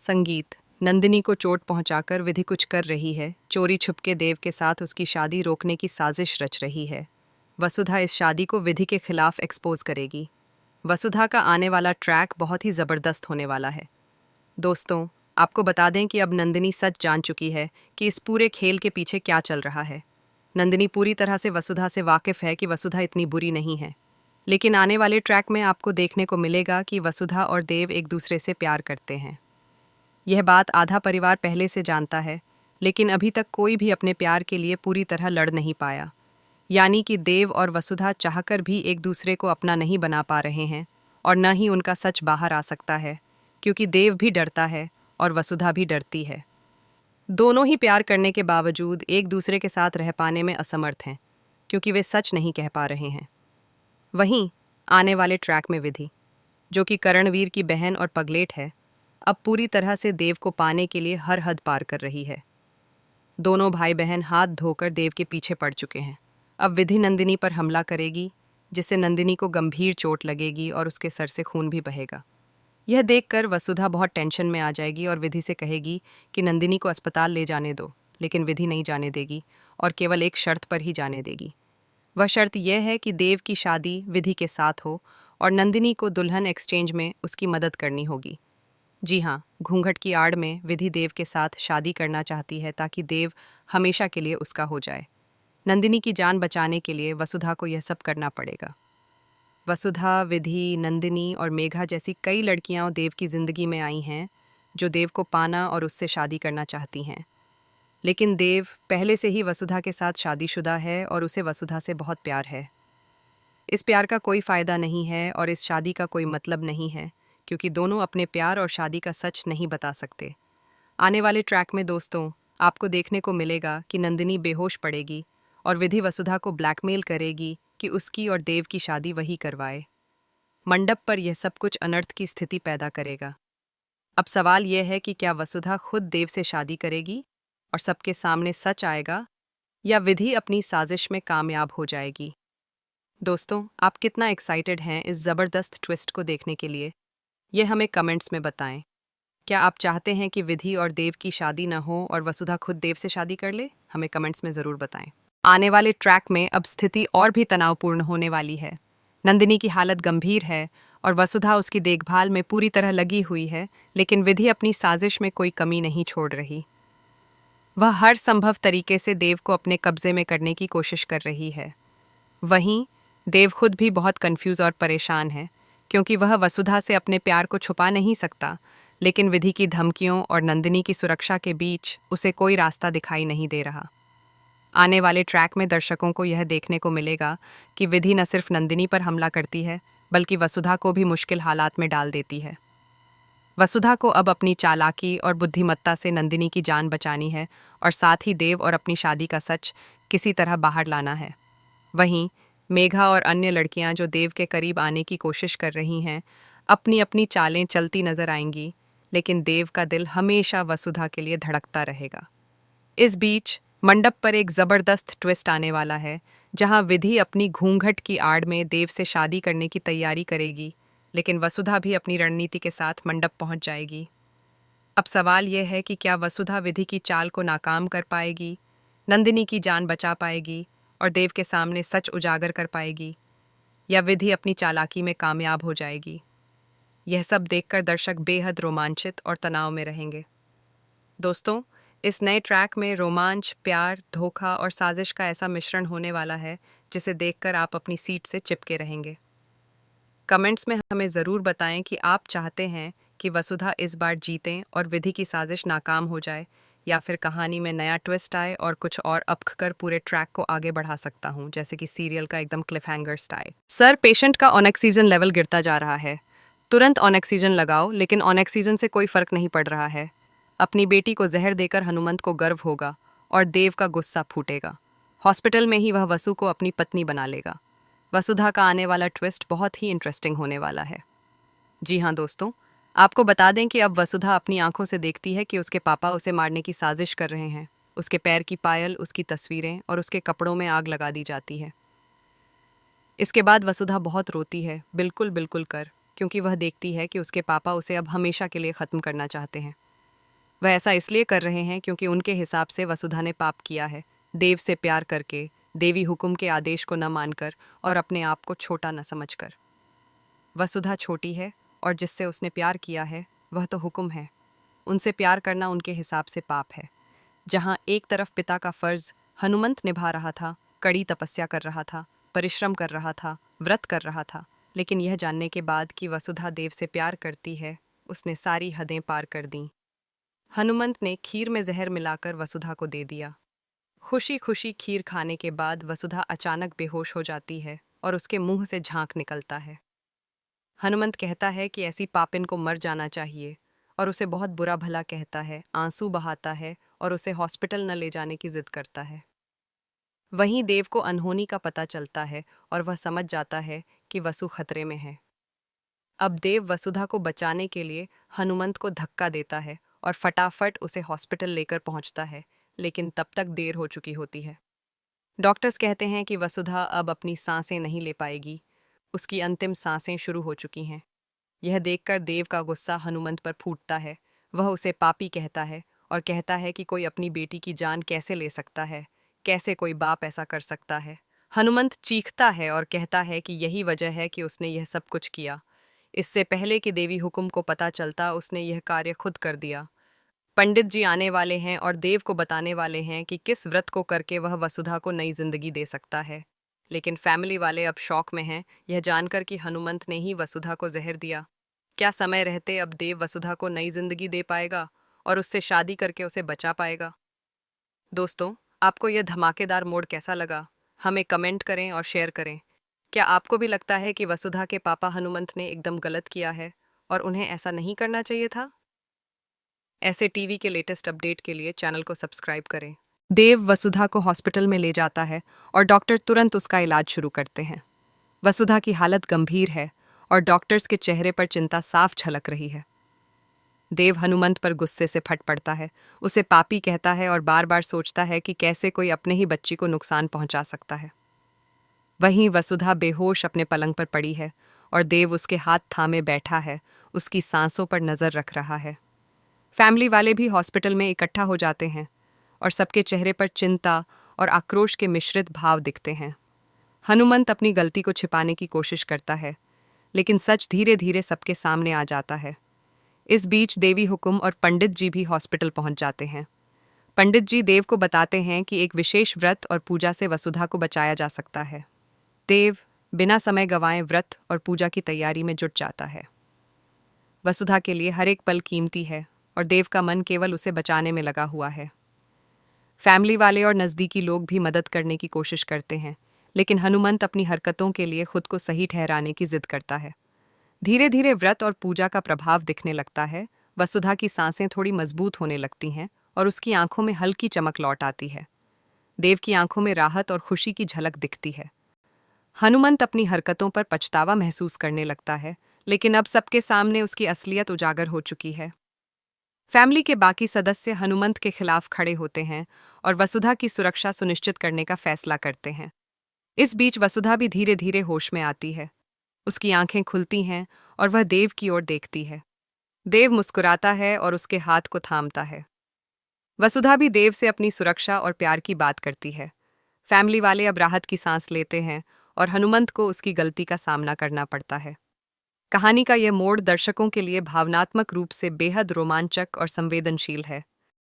संगीत। नंदिनी को चोट पहुंचाकर विधि कुछ कर रही है, चोरी छुपके देव के साथ उसकी शादी रोकने की साजिश रच रही है। वसुधा इस शादी को विधि के खिलाफ एक्सपोज करेगी। वसुधा का आने वाला ट्रैक बहुत ही ज़बरदस्त होने वाला है। दोस्तों, आपको बता दें कि अब नंदिनी सच जान चुकी है कि इस पूरे खेल के पीछे क्या चल रहा है। नंदिनी पूरी तरह से वसुधा से वाकिफ़ है कि वसुधा इतनी बुरी नहीं है। लेकिन आने वाले ट्रैक में आपको देखने को मिलेगा कि वसुधा और देव एक दूसरे से प्यार करते हैं। यह बात आधा परिवार पहले से जानता है, लेकिन अभी तक कोई भी अपने प्यार के लिए पूरी तरह लड़ नहीं पाया। यानी कि देव और वसुधा चाहकर भी एक दूसरे को अपना नहीं बना पा रहे हैं, और न ही उनका सच बाहर आ सकता है, क्योंकि देव भी डरता है और वसुधा भी डरती है। दोनों ही प्यार करने के बावजूद एक दूसरे के साथ रह पाने में असमर्थ हैं, क्योंकि वे सच नहीं कह पा रहे हैं। वहीं आने वाले ट्रैक में विधि, जो कि करणवीर की बहन और पगलेट है, अब पूरी तरह से देव को पाने के लिए हर हद पार कर रही है। दोनों भाई बहन हाथ धोकर देव के पीछे पड़ चुके हैं। अब विधि नंदिनी पर हमला करेगी, जिससे नंदिनी को गंभीर चोट लगेगी और उसके सर से खून भी बहेगा। यह देखकर वसुधा बहुत टेंशन में आ जाएगी और विधि से कहेगी कि नंदिनी को अस्पताल ले जाने दो, लेकिन विधि नहीं जाने देगी और केवल एक शर्त पर ही जाने देगी। वह शर्त यह है कि देव की शादी विधि के साथ हो और नंदिनी को दुल्हन एक्सचेंज में उसकी मदद करनी होगी। जी हाँ, घूंघट की आड़ में विधि देव के साथ शादी करना चाहती है ताकि देव हमेशा के लिए उसका हो जाए। नंदिनी की जान बचाने के लिए वसुधा को यह सब करना पड़ेगा। वसुधा, विधि, नंदिनी और मेघा जैसी कई लड़कियां देव की जिंदगी में आई हैं, जो देव को पाना और उससे शादी करना चाहती हैं। लेकिन देव पहले से ही वसुधा के साथ शादीशुदा है और उसे वसुधा से बहुत प्यार है। इस प्यार का कोई फ़ायदा नहीं है और इस शादी का कोई मतलब नहीं है, क्योंकि दोनों अपने प्यार और शादी का सच नहीं बता सकते। आने वाले ट्रैक में दोस्तों, आपको देखने को मिलेगा कि नंदिनी बेहोश पड़ेगी और विधि वसुधा को ब्लैकमेल करेगी कि उसकी और देव की शादी वही करवाए। मंडप पर यह सब कुछ अनर्थ की स्थिति पैदा करेगा। अब सवाल यह है कि क्या वसुधा खुद देव से शादी करेगी और सबके सामने सच आएगा, या विधि अपनी साजिश में कामयाब हो जाएगी। दोस्तों, आप कितना एक्साइटेड हैं इस ज़बरदस्त ट्विस्ट को देखने के लिए? यह हमें कमेंट्स में बताएं। क्या आप चाहते हैं कि विधि और देव की शादी न हो और वसुधा खुद देव से शादी कर ले? हमें कमेंट्स में ज़रूर बताएं। आने वाले ट्रैक में अब स्थिति और भी तनावपूर्ण होने वाली है। नंदिनी की हालत गंभीर है और वसुधा उसकी देखभाल में पूरी तरह लगी हुई है, लेकिन विधि अपनी साजिश में कोई कमी नहीं छोड़ रही। वह हर संभव तरीके से देव को अपने कब्जे में करने की कोशिश कर रही है। वहीं देव खुद भी बहुत कंफ्यूज और परेशान है, क्योंकि वह वसुधा से अपने प्यार को छुपा नहीं सकता, लेकिन विधि की धमकियों और नंदिनी की सुरक्षा के बीच उसे कोई रास्ता दिखाई नहीं दे रहा। आने वाले ट्रैक में दर्शकों को यह देखने को मिलेगा कि विधि न सिर्फ नंदिनी पर हमला करती है, बल्कि वसुधा को भी मुश्किल हालात में डाल देती है। वसुधा को अब अपनी चालाकी और बुद्धिमत्ता से नंदिनी की जान बचानी है और साथ ही देव और अपनी शादी का सच किसी तरह बाहर लाना है। वहीं मेघा और अन्य लड़कियां जो देव के करीब आने की कोशिश कर रही हैं, अपनी अपनी चालें चलती नजर आएंगी, लेकिन देव का दिल हमेशा वसुधा के लिए धड़कता रहेगा। इस बीच मंडप पर एक ज़बरदस्त ट्विस्ट आने वाला है, जहां विधि अपनी घूंघट की आड़ में देव से शादी करने की तैयारी करेगी, लेकिन वसुधा भी अपनी रणनीति के साथ मंडप पहुंच जाएगी। अब सवाल यह है कि क्या वसुधा विधि की चाल को नाकाम कर पाएगी, नंदिनी की जान बचा पाएगी और देव के सामने सच उजागर कर पाएगी, या विधि अपनी चालाकी में कामयाब हो जाएगी। यह सब देखकर दर्शक बेहद रोमांचित और तनाव में रहेंगे। दोस्तों, इस नए ट्रैक में रोमांच, प्यार, धोखा और साजिश का ऐसा मिश्रण होने वाला है, जिसे देखकर आप अपनी सीट से चिपके रहेंगे। कमेंट्स में हमें ज़रूर बताएं कि आप चाहते हैं कि वसुधा इस बार जीतें और विधि की साजिश नाकाम हो जाए, या फिर कहानी में नया ट्विस्ट आए और कुछ और अपख कर पूरे ट्रैक को आगे बढ़ा सकता हूं, जैसे कि सीरियल का एकदम क्लिफहैंगर स्टाइल। सर, पेशेंट का ऑनेक्सीजन लेवल गिरता जा रहा है। तुरंत ऑनेक्सीजन लगाओ, लेकिन ऑनेक्सीजन से कोई फर्क नहीं पड़ रहा है। अपनी बेटी को जहर देकर हनुमंत को गर्व होगा और देव का गुस्सा फूटेगा। हॉस्पिटल में ही वह वसु को अपनी पत्नी बना लेगा। वसुधा का आने वाला ट्विस्ट बहुत ही इंटरेस्टिंग होने वाला है। जी हाँ दोस्तों, आपको बता दें कि अब वसुधा अपनी आंखों से देखती है कि उसके पापा उसे मारने की साजिश कर रहे हैं। उसके पैर की पायल, उसकी तस्वीरें और उसके कपड़ों में आग लगा दी जाती है। इसके बाद वसुधा बहुत रोती है, बिल्कुल बिल्कुल कर, क्योंकि वह देखती है कि उसके पापा उसे अब हमेशा के लिए ख़त्म करना चाहते हैं। वह ऐसा इसलिए कर रहे हैं क्योंकि उनके हिसाब से वसुधा ने पाप किया है, देव से प्यार करके, देवी हुक्म के आदेश को न मानकर और अपने आप को छोटा न समझकर। वसुधा छोटी है और जिससे उसने प्यार किया है वह तो हुक्म है। उनसे प्यार करना उनके हिसाब से पाप है। जहाँ एक तरफ पिता का फर्ज हनुमंत निभा रहा था, कड़ी तपस्या कर रहा था, परिश्रम कर रहा था, व्रत कर रहा था, लेकिन यह जानने के बाद कि वसुधा देव से प्यार करती है, उसने सारी हदें पार कर दीं। हनुमंत ने खीर में जहर मिलाकर वसुधा को दे दिया। खुशी खुशी खीर खाने के बाद वसुधा अचानक बेहोश हो जाती है और उसके मुंह से झांक निकलता है। हनुमंत कहता है कि ऐसी पापिन को मर जाना चाहिए और उसे बहुत बुरा भला कहता है, आंसू बहाता है और उसे हॉस्पिटल न ले जाने की जिद करता है। वहीं देव को अनहोनी का पता चलता है और वह समझ जाता है कि वसु खतरे में है। अब देव वसुधा को बचाने के लिए हनुमंत को धक्का देता है और फटाफट उसे हॉस्पिटल लेकर पहुंचता है, लेकिन तब तक देर हो चुकी होती है। डॉक्टर्स कहते हैं कि वसुधा अब अपनी सांसें नहीं ले पाएगी, उसकी अंतिम सांसें शुरू हो चुकी हैं। यह देखकर देव का गुस्सा हनुमंत पर फूटता है। वह उसे पापी कहता है और कहता है कि कोई अपनी बेटी की जान कैसे ले सकता है, कैसे कोई बाप ऐसा कर सकता है। हनुमंत चीखता है और कहता है कि यही वजह है कि उसने यह सब कुछ किया। इससे पहले कि देवी हुक्म को पता चलता उसने यह कार्य खुद कर दिया। पंडित जी आने वाले हैं और देव को बताने वाले हैं कि किस व्रत को करके वह वसुधा को नई जिंदगी दे सकता है। लेकिन फैमिली वाले अब शौक में हैं, यह जानकर कि हनुमंत ने ही वसुधा को जहर दिया। क्या समय रहते अब देव वसुधा को नई जिंदगी दे पाएगा और उससे शादी करके उसे बचा पाएगा? दोस्तों, आपको यह धमाकेदार मोड़ कैसा लगा? हमें कमेंट करें और शेयर करें। क्या आपको भी लगता है कि वसुधा के पापा हनुमंत ने एकदम गलत किया है और उन्हें ऐसा नहीं करना चाहिए था? ऐसे टीवी के लेटेस्ट अपडेट के लिए चैनल को सब्सक्राइब करें। देव वसुधा को हॉस्पिटल में ले जाता है और डॉक्टर तुरंत उसका इलाज शुरू करते हैं। वसुधा की हालत गंभीर है और डॉक्टर्स के चेहरे पर चिंता साफ झलक रही है। देव हनुमंत पर गुस्से से फट पड़ता है, उसे पापी कहता है और बार बार सोचता है कि कैसे कोई अपने ही बच्ची को नुकसान पहुंचा सकता है। वहीं वसुधा बेहोश अपने पलंग पर पड़ी है और देव उसके हाथ थामे बैठा है, उसकी सांसों पर नजर रख रहा है। फैमिली वाले भी हॉस्पिटल में इकट्ठा हो जाते हैं और सबके चेहरे पर चिंता और आक्रोश के मिश्रित भाव दिखते हैं। हनुमंत अपनी गलती को छिपाने की कोशिश करता है, लेकिन सच धीरे धीरे सबके सामने आ जाता है। इस बीच देवी हुक्म और पंडित जी भी हॉस्पिटल पहुंच जाते हैं। पंडित जी देव को बताते हैं कि एक विशेष व्रत और पूजा से वसुधा को बचाया जा सकता है। देव बिना समय गंवाए व्रत और पूजा की तैयारी में जुट जाता है। वसुधा के लिए हर एक पल कीमती है और देव का मन केवल उसे बचाने में लगा हुआ है। फैमिली वाले और नज़दीकी लोग भी मदद करने की कोशिश करते हैं, लेकिन हनुमंत अपनी हरकतों के लिए खुद को सही ठहराने की जिद करता है। धीरे धीरे व्रत और पूजा का प्रभाव दिखने लगता है। वसुधा की सांसें थोड़ी मजबूत होने लगती हैं और उसकी आंखों में हल्की चमक लौट आती है। देव की आंखों में राहत और खुशी की झलक दिखती है। हनुमंत अपनी हरकतों पर पछतावा महसूस करने लगता है, लेकिन अब सबके सामने उसकी असलियत उजागर हो चुकी है। फैमिली के बाकी सदस्य हनुमंत के खिलाफ खड़े होते हैं और वसुधा की सुरक्षा सुनिश्चित करने का फैसला करते हैं। इस बीच वसुधा भी धीरे धीरे होश में आती है। उसकी आंखें खुलती हैं और वह देव की ओर देखती है। देव मुस्कुराता है और उसके हाथ को थामता है। वसुधा भी देव से अपनी सुरक्षा और प्यार की बात करती है। फैमिली वाले अब राहत की सांस लेते हैं और हनुमंत को उसकी गलती का सामना करना पड़ता है। कहानी का यह मोड़ दर्शकों के लिए भावनात्मक रूप से बेहद रोमांचक और संवेदनशील है।